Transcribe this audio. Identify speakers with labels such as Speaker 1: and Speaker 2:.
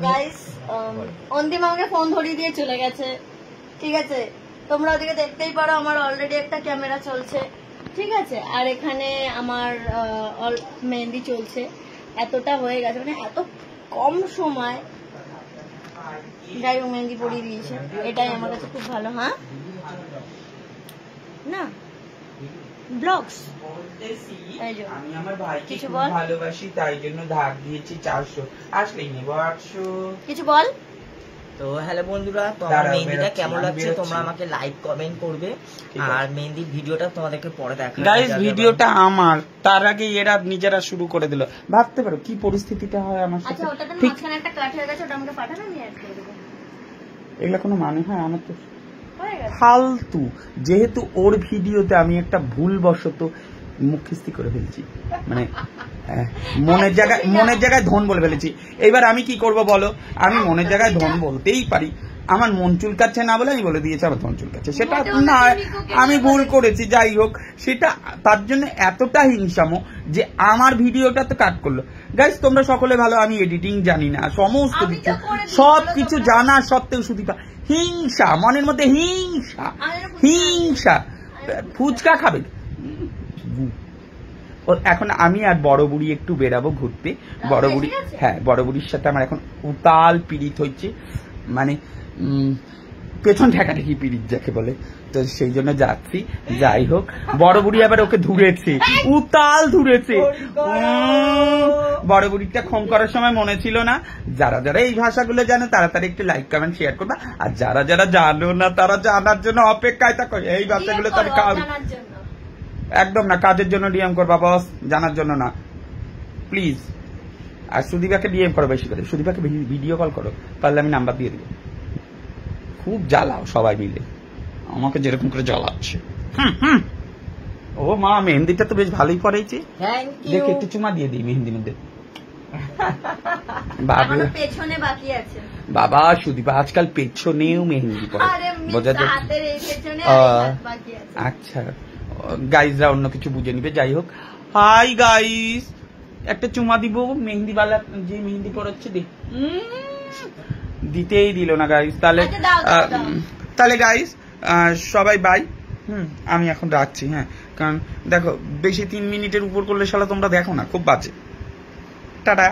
Speaker 1: Guys অন্তিম আমাকে phone ধরিয়ে দিয়ে চলে গেছে, ঠিক আছে? তোমরা ওদিকে দেখতেই পারো আমার অলরেডি একটা ক্যামেরা চলছে, ঠিক আছে? আর এখানে আমার মেহেন্দি চলছে। এতটা হয়ে গেছে, মানে এত কম সময় যাই হোক মেহেন্দি পরিয়ে দিয়েছে, এটাই আমার কাছে খুব ভালো। হ্যাঁ না ব্লগস
Speaker 2: আমি আমার ভাইকে খুব ভালোবাসি, তাই জন্য ধার দিয়েছি 400, আসলেই নেবো 800।
Speaker 1: কিছু বল।
Speaker 3: তো হ্যালো বন্ধুরা, তো আমার মেহেন্দিটা কেমন লাগছে তোমরা আমাকে লাইক কমেন্ট করবে, আর মেহেন্দির ভিডিওটা তোমাদেরকে পরে দেখাবো।
Speaker 2: গাইস ভিডিওটা আমার, তার আগে এরা নিজেরা শুরু করে দিল। ভাবতে পারো কি পরিস্থিতিটা হয় আমার সাথে।
Speaker 1: আচ্ছা ওটাতে মাঝখানে একটা কাট হয়ে গেছে, ওটা আমাকে পাঠাবে, আমি অ্যাড করে দেব।
Speaker 2: এগুলা কোনো মানে হয়? আমার তো ফালতু। যেহেতু ওর ভিডিওতে আমি একটা ভুলবশত মুখস্থি করে ফেলছি, মানে মনের জায়গায় ধন বলে ফেলেছি। এবার আমি কি করব বলো? আমি মনের জায়গায় ধন বলতেই পারি, আমার মন চুলকাচ্ছে না বলে আমি বলে দিয়েছি আমার ধন চুলকাচ্ছে। সেটা না, আমি ভুল করেছি, যাই হোক। সেটা তার জন্য এতটা হিংসামো যে আমার ভিডিওটা তো কাট করলো। গাইস তোমরা সকলে ভালো, আমি এডিটিং জানি না, সমস্ত কিছু সবকিছু জানা সত্ত্বেও শুধু হিংসা, মনের মধ্যে হিংসা। ফুচকা খাবে। এখন আমি আর বড় বুড়ি একটু বেরাবো ঘুরতে। বড় বুড়ি, হ্যাঁ বড় বুড়ির সাথে আমার এখন উতাল পিড়িত হচ্ছে, মানে পেছন ঠেকাঠেকি পিড়িত যাকে বলে, তো সেই জন্য যাচ্ছি। যাই হোক, বড় বুড়ি আবার ওকে ধুরেছে, উতাল ধুরেছে। বড় বুড়িটা ক্ষম করার সময় মনে ছিল না। যারা যারা এই ভাষাগুলো জানে তারা তারা একটু লাইক কমেন্ট শেয়ার করবা, আর যারা যারা জানো না তারা জানার জন্য অপেক্ষায় থাকো। এই ভাষাগুলো তার একদম না, কাজের জন্য ডিএম করবা বস, জানার জন্য না প্লিজ। আর সুদীপাকে ডিএম করো বেশি করে, সুদীপাকে ভিডিও কল করো, তাহলে আমি নাম্বার দিয়ে দিব। খুব জ্বালাও সবাই মিলে, আমাকে যেরকম করে জ্বালাচ্ছে। ও মা, মেহেন্দিটা তো বেশ ভালোই পড়েছে। দেখে একটু চুমা দিয়ে দিই মেহেন্দির মধ্যে। বাবা সুদীপা আজকাল পেছনেও মেহেন্দি পড়ে, বোঝা যাচ্ছে। আচ্ছা গাইজরা অন্য কিছু বুঝে নিবে। যাই হোক, হাই গাইস, একটা চুমা দিব মেহেন্দিওয়ালা যে মেহেন্দি পড়াচ্ছে, দেখ দিতেই দিল না গাইস। তাহলে গাইস সবাই বাই। আমি এখন রাখছি। হ্যাঁ, কারণ দেখো বেশি 3 মিনিটের উপর করলে শালা তোমরা দেখো না, খুব বাজে। টাটা।